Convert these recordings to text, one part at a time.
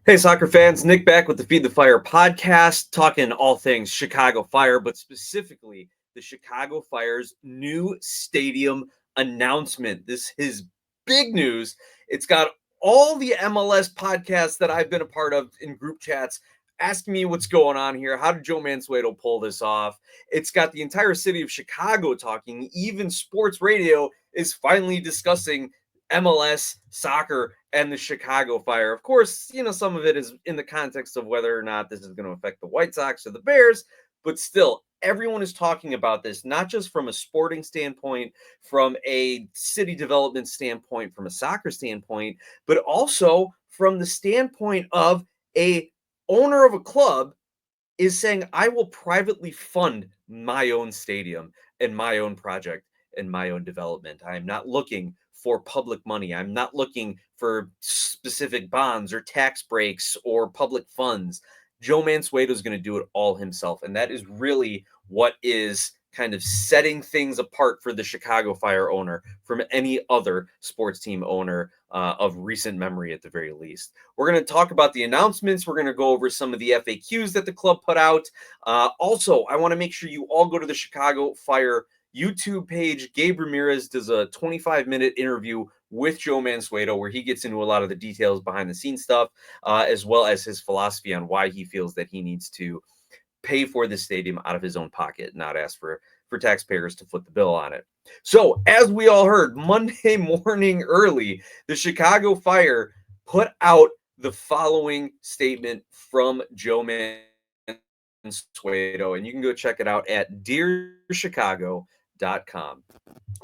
Hey, soccer fans, Nick back with the Feed the Fire podcast, talking all things Chicago Fire, but specifically the Chicago Fire's new stadium announcement. This is big news. It's got all the MLS podcasts that I've been a part of in group chats asking me what's going on here. How did Joe Mansueto pull this off? It's got the entire city of Chicago talking. Even sports radio is finally discussing MLS, soccer, and the Chicago Fire. Of course, some of it is in the context of whether or not this is going to affect the White Sox or the Bears, but still, everyone is talking about this, not just from a sporting standpoint, from a city development standpoint, from a soccer standpoint, but also from the standpoint of a owner of a club is saying, I will privately fund my own stadium and my own project and my own development. I am not looking for public money. I'm not looking for specific bonds or tax breaks or public funds. Joe Mansueto is going to do it all himself. And that is really what is kind of setting things apart for the Chicago Fire owner from any other sports team owner of recent memory, at the very least. We're going to talk about the announcements. We're going to go over some of the FAQs that the club put out. Also, I want to make sure you all go to the Chicago Fire YouTube page. Gabe Ramirez does a 25-minute interview with Joe Mansueto where he gets into a lot of the details behind the scenes stuff, as well as his philosophy on why he feels that he needs to pay for the stadium out of his own pocket, not ask for taxpayers to foot the bill on it. So, as we all heard, Monday morning early, the Chicago Fire put out the following statement from Joe Mansueto, and you can go check it out at dearchicago.com.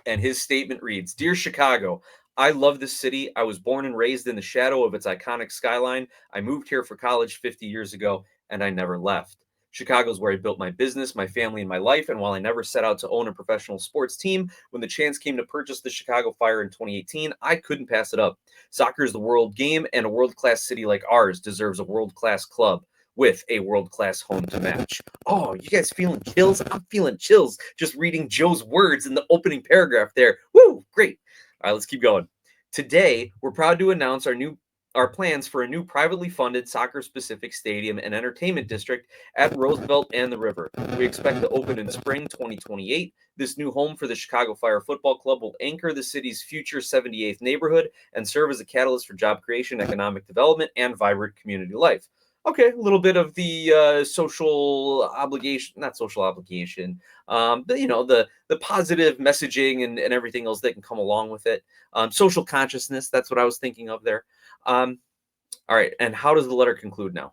And his statement reads, Dear Chicago, I love this city. I was born and raised in the shadow of its iconic skyline. I moved here for college 50 years ago, and I never left. Chicago is where I built my business, my family, and my life. And while I never set out to own a professional sports team, when the chance came to purchase the Chicago Fire in 2018, I couldn't pass it up. Soccer is the world game, and a world-class city like ours deserves a world-class club with a world-class home to match. Oh, you guys feeling chills? I'm feeling chills just reading Joe's words in the opening paragraph there. Woo, great. All right, let's keep going. Today, we're proud to announce our plans for a new privately funded soccer-specific stadium and entertainment district at Roosevelt and the River. We expect to open in spring 2028. This new home for the Chicago Fire Football Club will anchor the city's future 78th neighborhood and serve as a catalyst for job creation, economic development, and vibrant community life. Okay, a little bit of the social obligation, not social obligation, but the positive messaging and everything else that can come along with it. Social consciousness, that's what I was thinking of there. All right, and how does the letter conclude now?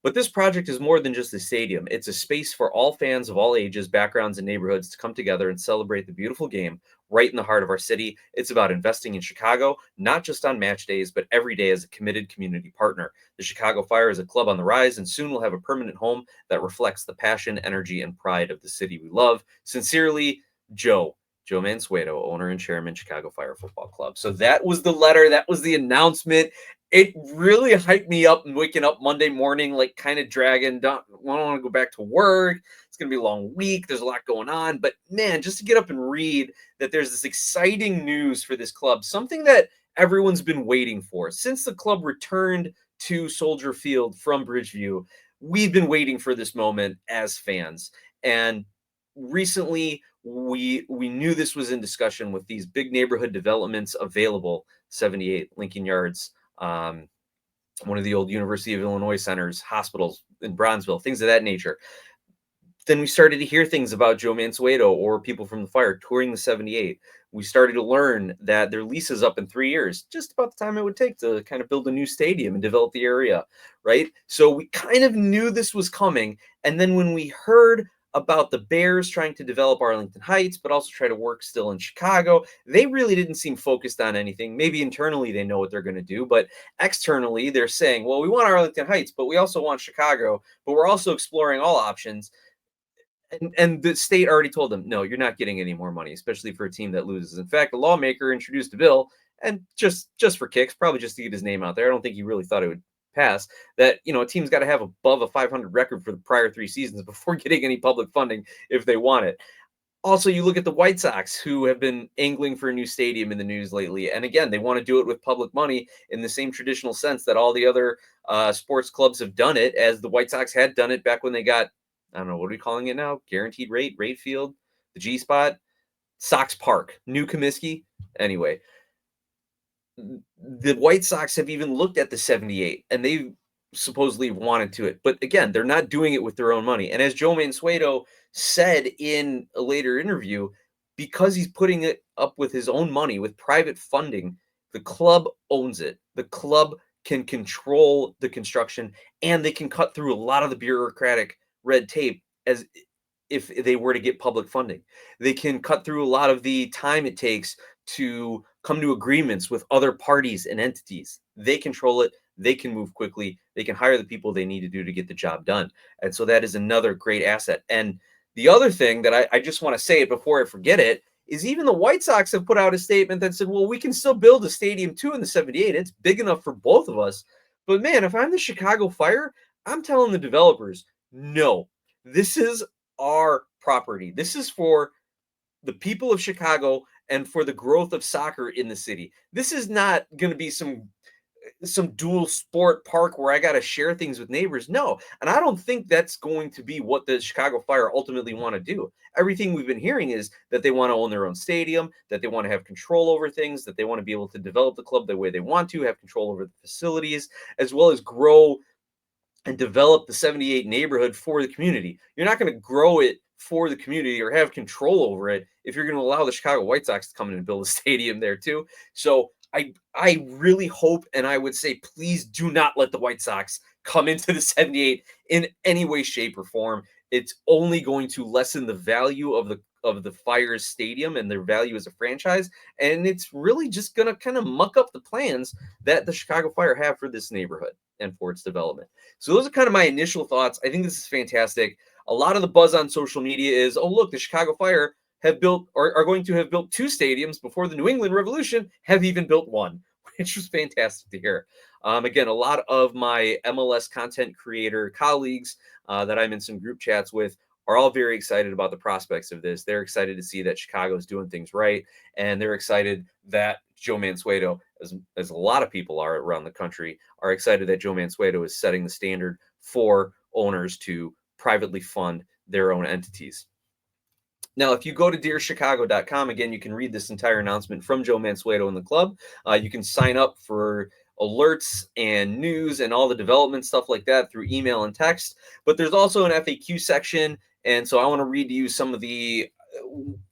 But this project is more than just a stadium. It's a space for all fans of all ages, backgrounds, and neighborhoods to come together and celebrate the beautiful game right in the heart of our city. It's about investing in Chicago, not just on match days, but every day as a committed community partner. The Chicago Fire is a club on the rise, and soon will have a permanent home that reflects the passion, energy, and pride of the city we love. Sincerely, Joe Mansueto, owner and chairman, Chicago Fire Football Club. So that was the letter. That was the announcement. It really hyped me up and waking up Monday morning, like kind of dragging. Don't want to go back to work. It's going to be a long week. There's a lot going on. But man, just to get up and read that there's this exciting news for this club, something that everyone's been waiting for. Since the club returned to Soldier Field from Bridgeview, we've been waiting for this moment as fans. And recently, we knew this was in discussion with these big neighborhood developments available, 78 Lincoln Yards, one of the old University of Illinois centers, hospitals in Bronzeville, things of that nature. Then we started to hear things about Joe Mansueto or people from the Fire touring the 78. We started to learn that their lease is up in 3 years, just about the time it would take to kind of build a new stadium and develop the area, right? So we kind of knew this was coming. And then when we heard about the Bears trying to develop Arlington Heights, but also try to work still in Chicago, they really didn't seem focused on anything. Maybe internally they know what they're going to do, but externally they're saying, well, we want Arlington Heights, but we also want Chicago, but we're also exploring all options. And the state already told them, no, you're not getting any more money, especially for a team that loses. In fact, a lawmaker introduced a bill, and just for kicks, probably just to get his name out there. I don't think he really thought it would pass, that a team's got to have above a 500 record for the prior 3 seasons before getting any public funding if they want it. Also, you look at the White Sox, who have been angling for a new stadium in the news lately. And again, they want to do it with public money in the same traditional sense that all the other sports clubs have done it, as the White Sox had done it back when they got, I don't know, what are we calling it now? Guaranteed rate field, the G spot, Sox Park, New Comiskey. Anyway, the White Sox have even looked at the 78 and they supposedly wanted to it. But again, they're not doing it with their own money. And as Joe Mansueto said in a later interview, because he's putting it up with his own money, with private funding, the club owns it. The club can control the construction and they can cut through a lot of the bureaucratic red tape as if they were to get public funding. They can cut through a lot of the time it takes to come to agreements with other parties and entities. They control it. They can move quickly. They can hire the people they need to do to get the job done. And so that is another great asset. And the other thing that I just want to say it before I forget it is even the White Sox have put out a statement that said, well, we can still build a stadium too in the 78. It's big enough for both of us. But man, if I'm the Chicago Fire, I'm telling the developers, no, this is our property. This is for the people of Chicago and for the growth of soccer in the city. This is not going to be some dual sport park where I got to share things with neighbors. No. And I don't think that's going to be what the Chicago Fire ultimately want to do. Everything we've been hearing is that they want to own their own stadium, that they want to have control over things, that they want to be able to develop the club the way they want to, have control over the facilities, as well as grow and develop the 78 neighborhood for the community. You're not going to grow it for the community or have control over it if you're going to allow the Chicago White Sox to come in and build a stadium there too. So I really hope, and I would say, please do not let the White Sox come into the 78 in any way, shape, or form. It's only going to lessen the value of the Fire's stadium and their value as a franchise, and it's really just going to kind of muck up the plans that the Chicago Fire have for this neighborhood and for its development. So those are kind of my initial thoughts. I think this is fantastic. A lot of the buzz on social media is, oh, look, the Chicago Fire have built or are going to have built two stadiums before the New England Revolution have even built one, which was fantastic to hear. Again, a lot of my MLS content creator colleagues that I'm in some group chats with are all very excited about the prospects of this. They're excited to see that Chicago is doing things right, and they're excited that Joe Mansueto, as a lot of people are around the country, are excited that Joe Mansueto is setting the standard for owners to privately fund their own entities. Now, if you go to dearchicago.com, again, you can read this entire announcement from Joe Mansueto and the club. You can sign up for alerts and news and all the development stuff like that through email and text. But there's also an FAQ section. And so I want to read to you some of the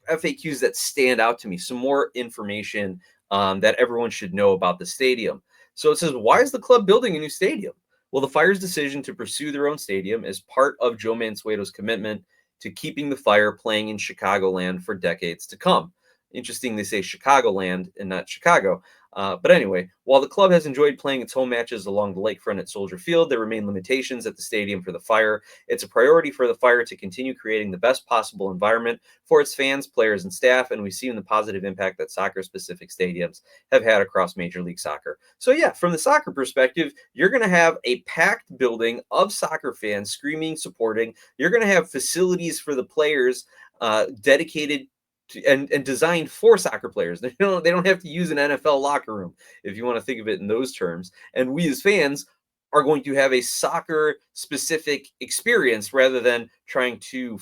FAQs that stand out to me, some more information that everyone should know about the stadium. So it says, why is the club building a new stadium? Well, the Fire's decision to pursue their own stadium is part of Joe Mansueto's commitment to keeping the Fire playing in Chicagoland for decades to come. Interesting, they say Chicagoland and not Chicago. But anyway, while the club has enjoyed playing its home matches along the lakefront at Soldier Field, there remain limitations at the stadium for the Fire. It's a priority for the Fire to continue creating the best possible environment for its fans, players, and staff, and we've seen the positive impact that soccer-specific stadiums have had across Major League Soccer. So yeah, from the soccer perspective, you're going to have a packed building of soccer fans screaming, supporting. You're going to have facilities for the players dedicated and designed for soccer players. They don't have to use an NFL locker room, if you want to think of it in those terms. And we as fans are going to have a soccer specific experience rather than trying to,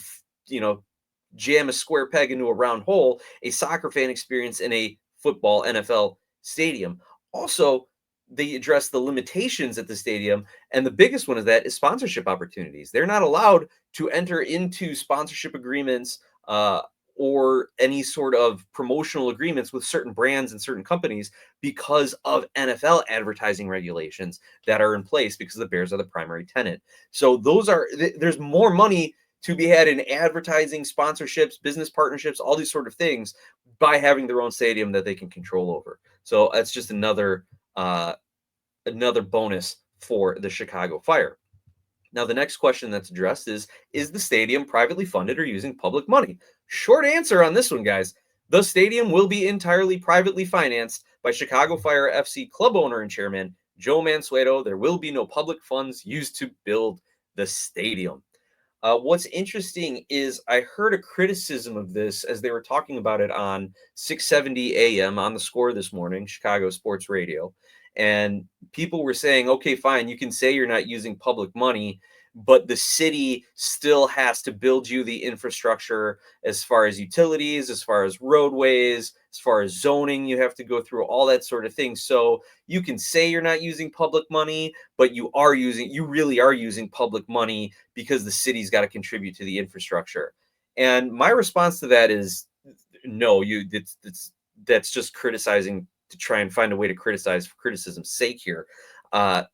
jam a square peg into a round hole, a soccer fan experience in a football NFL stadium. Also, they address the limitations at the stadium, and the biggest one of that is sponsorship opportunities. They're not allowed to enter into sponsorship agreements or any sort of promotional agreements with certain brands and certain companies because of NFL advertising regulations that are in place because the Bears are the primary tenant. So there's more money to be had in advertising, sponsorships, business partnerships, all these sort of things by having their own stadium that they can control over. So that's just another bonus for the Chicago Fire. Now, the next question that's addressed is the stadium privately funded or using public money? Short answer on this one, guys. The stadium will be entirely privately financed by Chicago Fire FC club owner and chairman Joe Mansueto. There will be no public funds used to build the stadium. What's interesting is I heard a criticism of this as they were talking about it on 670 AM on the Score this morning, Chicago sports radio. And people were saying, okay, fine, you can say you're not using public money, but the city still has to build you the infrastructure as far as utilities, as far as roadways, as far as zoning, you have to go through all that sort of thing. So you can say you're not using public money, but you really are using public money because the city's got to contribute to the infrastructure. And my response to that is no, that's just criticizing to try and find a way to criticize for criticism's sake here. Uh,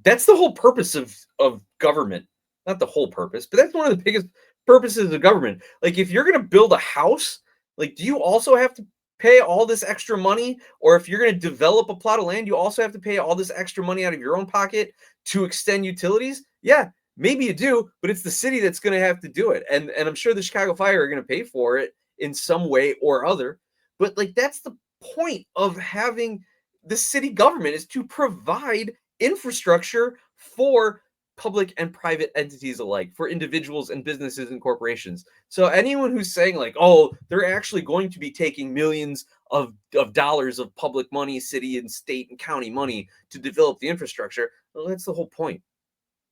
that's the whole purpose of government. Not the whole purpose, but that's one of the biggest purposes of government. Like if you're going to build a house, like do you also have to pay all this extra money? Or if you're going to develop a plot of land, you also have to pay all this extra money out of your own pocket to extend utilities? Yeah, maybe you do, but it's the city that's going to have to do it. And I'm sure the Chicago Fire are going to pay for it in some way or other. But like that's the point of having the city government, is to provide infrastructure for public and private entities alike, for individuals and businesses and corporations. So anyone who's saying like, oh, they're actually going to be taking millions of dollars of public money, city and state and county money to develop the infrastructure, well, that's the whole point.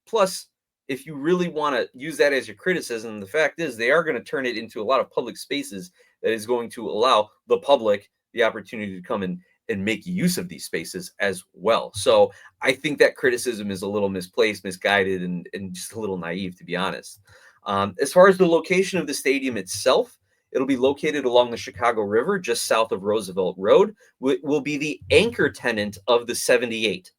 Plus, if you really want to use that as your criticism, the fact is they are going to turn it into a lot of public spaces that is going to allow the public the opportunity to come in and make use of these spaces as well. So I think that criticism is a little misplaced, misguided, and just a little naive, to be honest. As far as the location of the stadium itself, it'll be located along the Chicago River, just south of Roosevelt Road. Will be the anchor tenant of the 78,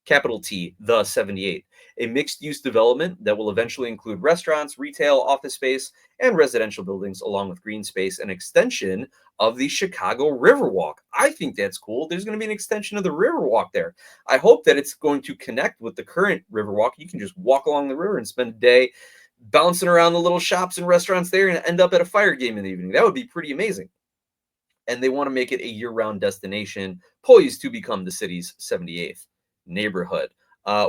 capital T, the 78, a mixed use development that will eventually include restaurants, retail, office space, and residential buildings, along with green space and extension of the Chicago Riverwalk. I think that's cool. There's going to be an extension of the Riverwalk there. I hope that it's going to connect with the current Riverwalk. You can just walk along the river and spend a day bouncing around the little shops and restaurants there and end up at a Fire game in the evening. That would be pretty amazing. And they want to make it a year-round destination, poised to become the city's 78th neighborhood.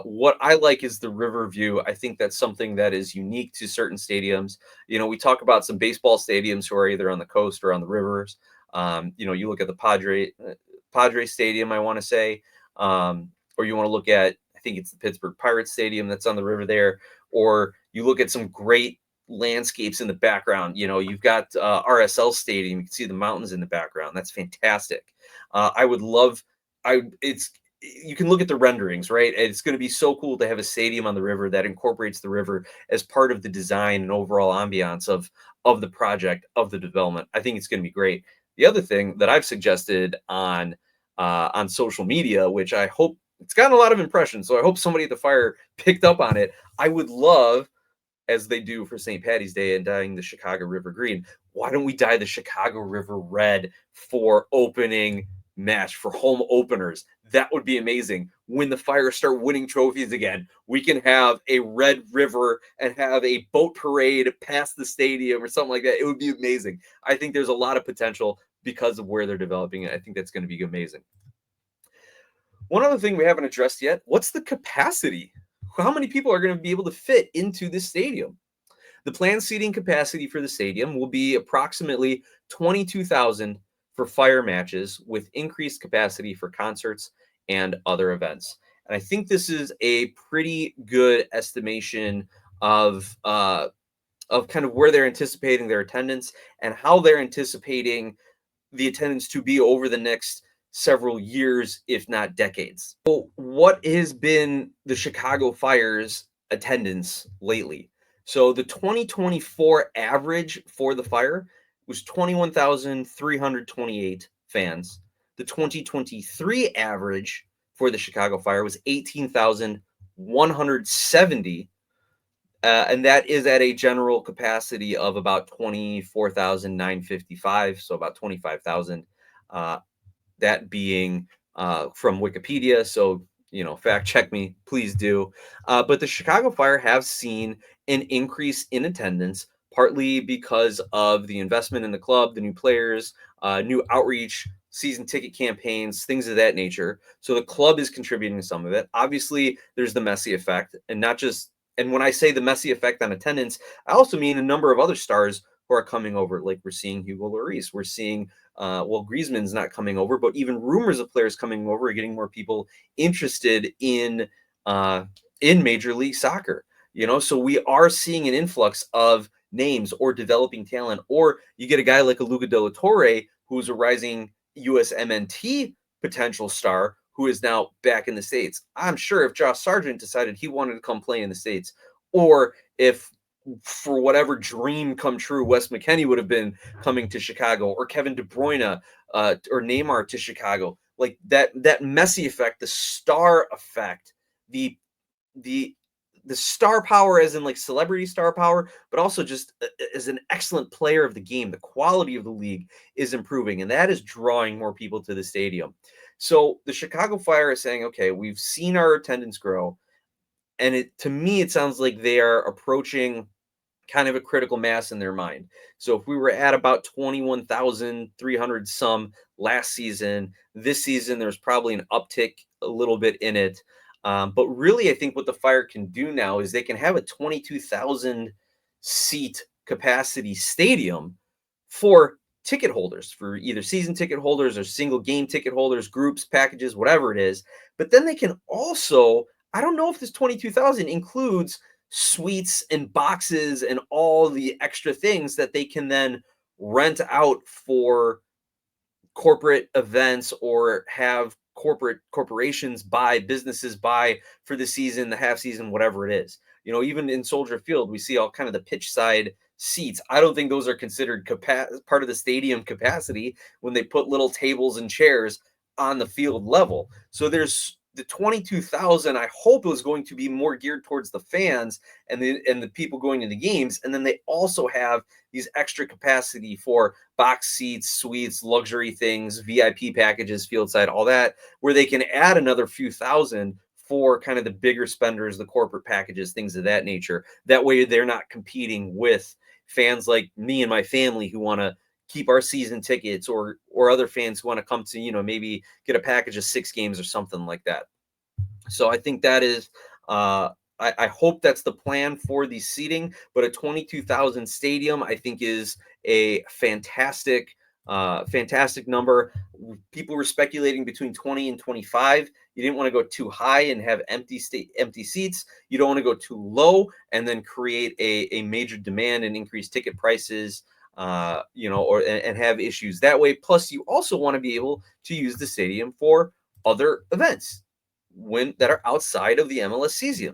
What I like is the river view. I think that's something that is unique to certain stadiums. You know, we talk about some baseball stadiums who are either on the coast or on the rivers. You look at the Padre Stadium, I want to say, or you want to look at, I think it's the Pittsburgh Pirates Stadium that's on the river there, or you look at some great landscapes in the background. You know, you've got RSL Stadium. You can see the mountains in the background. That's fantastic. I would love. It's You can look at the renderings, right? It's going to be so cool to have a stadium on the river that incorporates the river as part of the design and overall ambiance of the project, of the development. I think it's going to be great. The other thing that I've suggested on social media, which I hope it's gotten a lot of impressions, so I hope somebody at the Fire picked up on it. I would love, as they do for St. Patty's Day and dyeing the Chicago River green, why don't we dye the Chicago River red for opening match, for home openers? That would be amazing. When the Fire start winning trophies again, we can have a red river and have a boat parade past the stadium or something like that. It would be amazing. I think there's a lot of potential because of where they're developing it. I think that's going to be amazing. One other thing we haven't addressed yet, what's the capacity? How many people are going to be able to fit into this stadium? The planned seating capacity for the stadium will be approximately 22,000 for Fire matches, with increased capacity for concerts and other events. And I think this is a pretty good estimation of kind of where they're anticipating their attendance and how they're anticipating the attendance to be over the next several years, if not decades. So, what has been the Chicago Fire's attendance lately? So, the 2024 average for the Fire was 21,328 fans. The 2023 average for the Chicago Fire was 18,170, and that is at a general capacity of about 24,955, so about 25,000. That being from Wikipedia. So, fact check me, please do. But the Chicago Fire have seen an increase in attendance, partly because of the investment in the club, the new players, new outreach, season ticket campaigns, things of that nature. So the club is contributing to some of it. Obviously, there's the Messi effect, and not just And when I say the Messi effect on attendance, I also mean a number of other stars who are coming over. Like we're seeing Hugo Lloris, we're seeing well, Griezmann's not coming over, but even rumors of players coming over are getting more people interested uh, in Major League Soccer. So we are seeing an influx of names or developing talent, or you get a guy like a Luca de la Torre, who's a rising USMNT potential star who is now back in the States. I'm sure if Josh Sargent decided he wanted to come play in the States, or if for whatever dream come true, Wes McKennie would have been coming to Chicago, or Kevin De Bruyne or Neymar to Chicago. Like that Messi effect, the star effect, the the the star power as in like celebrity star power, but also just as an excellent player of the game. The quality of the league is improving, and that is drawing more people to the stadium. So the Chicago Fire is saying, okay, we've seen our attendance grow, and to me it sounds like they are approaching kind of a critical mass in their mind. So if we were at about 21,300 some last season, this season there's probably an uptick a little bit in it. But really, I think what the Fire can do now is they can have a 22,000 seat capacity stadium for ticket holders, for either season ticket holders or single game ticket holders, groups, packages, whatever it is. But then they can also, I don't know if this 22,000 includes suites and boxes and all the extra things that they can then rent out for corporate events, or have corporations buy, businesses buy for the season, the half season, whatever it is. Even in Soldier Field, we see all kind of the pitch side seats. I don't think those are considered part of the stadium capacity when they put little tables and chairs on the field level. So there's the 22,000. I hope is going to be more geared towards the fans and the people going to the games, and then they also have these extra capacity for box seats, suites, luxury things, VIP packages, field side, all that, where they can add another few thousand for kind of the bigger spenders, the corporate packages, things of that nature. That way they're not competing with fans like me and my family who want to keep our season tickets, or other fans who want to come to, maybe get a package of 6 games or something like that. So I think that is I hope that's the plan for the seating, but a 22,000 stadium, I think, is a fantastic number. People were speculating between 20 and 25. You didn't want to go too high and have empty seats. You don't want to go too low and then create a major demand and increase ticket prices, and have issues that way. Plus, you also want to be able to use the stadium for other events that are outside of the MLS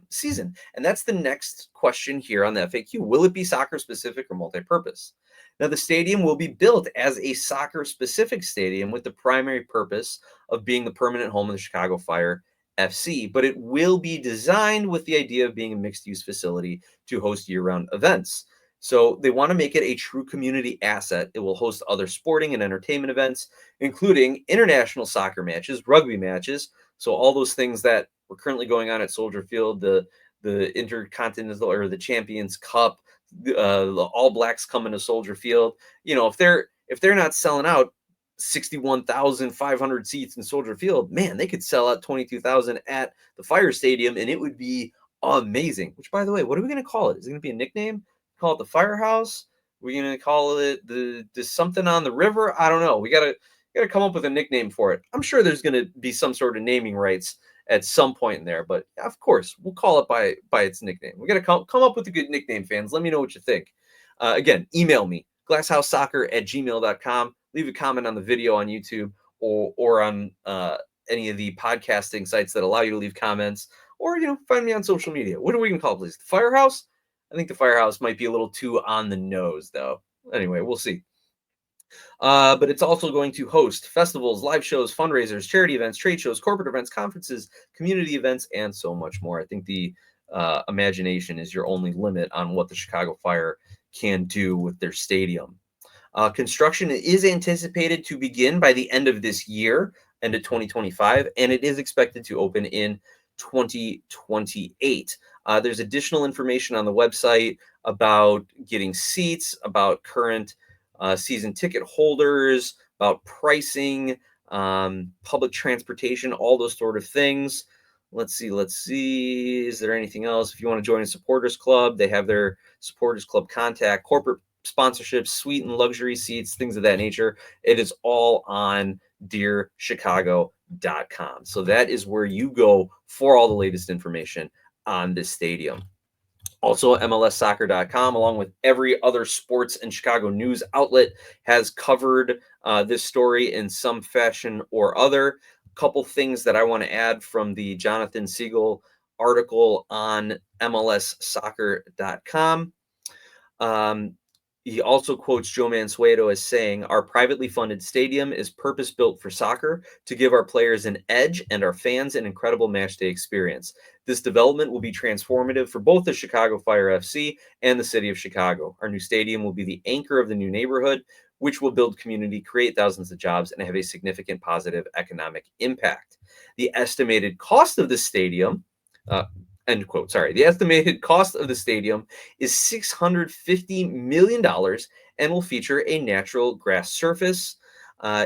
season. And that's the next question here on the FAQ. Will it be soccer specific or multi-purpose? Now, the stadium will be built as a soccer specific stadium with the primary purpose of being the permanent home of the Chicago Fire FC, but it will be designed with the idea of being a mixed use facility to host year-round events. So they want to make it a true community asset. It will host other sporting and entertainment events, including international soccer matches, rugby matches. So all those things that were currently going on at Soldier Field, the Intercontinental or the Champions Cup, the All Blacks coming to Soldier Field. If they're not selling out 61,500 seats in Soldier Field, man, they could sell out 22,000 at the Fire Stadium, and it would be amazing. Which, by the way, what are we going to call it? Is it going to be a nickname? Call it the Firehouse? We're going to call it the something on the river? I don't know. We got to come up with a nickname for it. I'm sure there's going to be some sort of naming rights at some point in there, but of course we'll call it by its nickname. We got to come up with a good nickname, fans. Let me know what you think. Again, email me, glasshousesoccer@gmail.com. Leave a comment on the video on YouTube, or on any of the podcasting sites that allow you to leave comments, or find me on social media. What are we gonna call it, please? The Firehouse? I think the Firehouse might be a little too on the nose, though. Anyway, we'll see. But it's also going to host festivals, live shows, fundraisers, charity events, trade shows, corporate events, conferences, community events, and so much more. I think the imagination is your only limit on what the Chicago Fire can do with their stadium. Construction is anticipated to begin by the end of this year, end of 2025, and it is expected to open in 2028. There's additional information on the website about getting seats, about current season ticket holders, about pricing, public transportation, all those sort of things. Let's see. Is there anything else? If you want to join a supporters club, they have their supporters club contact, corporate sponsorships, suite and luxury seats, things of that nature. It is all on dearchicago.com. So that is where you go for all the latest information on this stadium. Also, MLSsoccer.com, along with every other sports and Chicago news outlet, has covered this story in some fashion or other. Couple things that I want to add from the Jonathan Siegel article on MLSsoccer.com. He also quotes Joe Mansueto as saying, "Our privately funded stadium is purpose-built for soccer to give our players an edge and our fans an incredible matchday experience. This development will be transformative for both the Chicago Fire FC and the city of Chicago. Our new stadium will be the anchor of the new neighborhood, which will build community, create thousands of jobs, and have a significant positive economic impact. The estimated cost of the stadium," end quote. Sorry. The estimated cost of the stadium is $650 million and will feature a natural grass surface.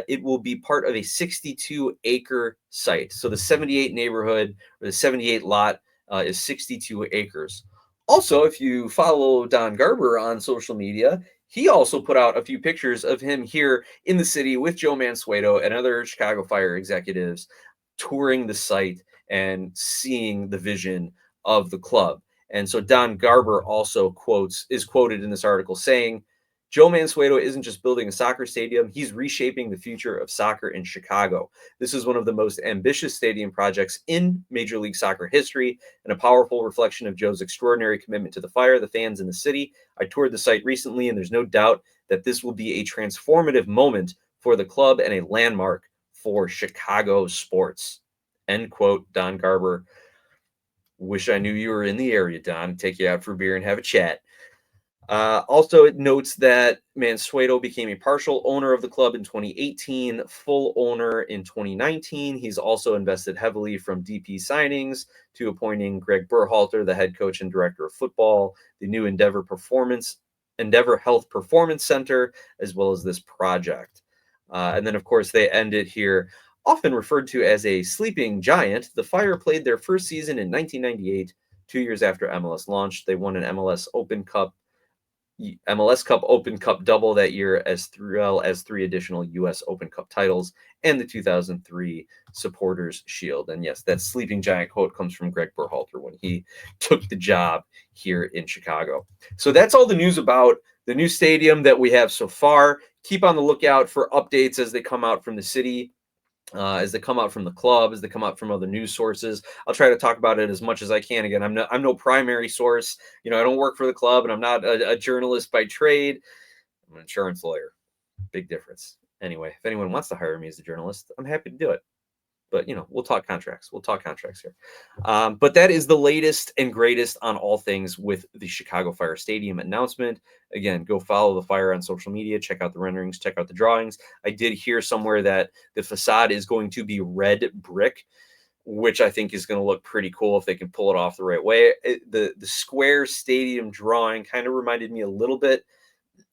It will be part of a 62-acre site. So the 78 neighborhood or the 78 lot is 62 acres. Also, if you follow Don Garber on social media, he also put out a few pictures of him here in the city with Joe Mansueto and other Chicago Fire executives touring the site and seeing the vision of the club. And so Don Garber also is quoted in this article saying, "Joe Mansueto isn't just building a soccer stadium, he's reshaping the future of soccer in Chicago. This is one of the most ambitious stadium projects in Major League Soccer history and a powerful reflection of Joe's extraordinary commitment to the Fire, the fans, and the city. I toured the site recently, and there's no doubt that this will be a transformative moment for the club and a landmark for Chicago sports." End quote, Don Garber. Wish I knew you were in the area, Don. Take you out for a beer and have a chat. Also, it notes that Mansueto became a partial owner of the club in 2018, full owner in 2019. He's also invested heavily from DP signings to appointing Greg Berhalter, the head coach and director of football, the new Endeavor Health Performance Center, as well as this project. And then, of course, they end it here. Often referred to as a sleeping giant, the Fire played their first season in 1998, 2 years after MLS launched. They won an MLS Cup Open Cup double that year, as well as 3 additional U.S. Open Cup titles and the 2003 Supporters Shield. And yes, that sleeping giant quote comes from Greg Berhalter when he took the job here in Chicago. So that's all the news about the new stadium that we have so far. Keep on the lookout for updates as they come out from the city, as they come out from the club, as they come out from other news sources. I'll try to talk about it as much as I can. Again, I'm no primary source. I don't work for the club, and I'm not a journalist by trade. I'm an insurance lawyer. Big difference. Anyway, if anyone wants to hire me as a journalist, I'm happy to do it. But, we'll talk contracts. We'll talk contracts here. But that is the latest and greatest on all things with the Chicago Fire Stadium announcement. Again, go follow the Fire on social media. Check out the renderings. Check out the drawings. I did hear somewhere that the facade is going to be red brick, which I think is going to look pretty cool if they can pull it off the right way. The square stadium drawing kind of reminded me a little bit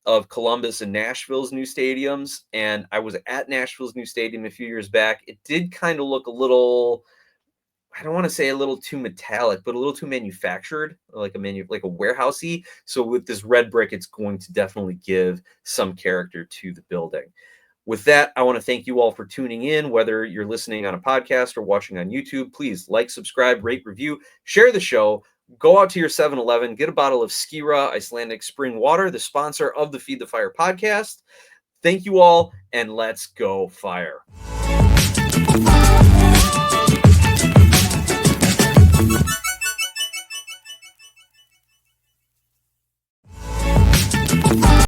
of Columbus and Nashville's new stadiums. And I was at Nashville's new stadium a few years back. It did kind of look a little, I don't want to say a little too metallic, but a little too manufactured, like a warehousey. So with this red brick, it's going to definitely give some character to the building. With that, I want to thank you all for tuning in, whether you're listening on a podcast or watching on YouTube. Please like, subscribe, rate, review, share the show. Go out to your 7-Eleven, get a bottle of Skira Icelandic Spring Water, the sponsor of the Feed the Fire podcast. Thank you all, and let's go Fire.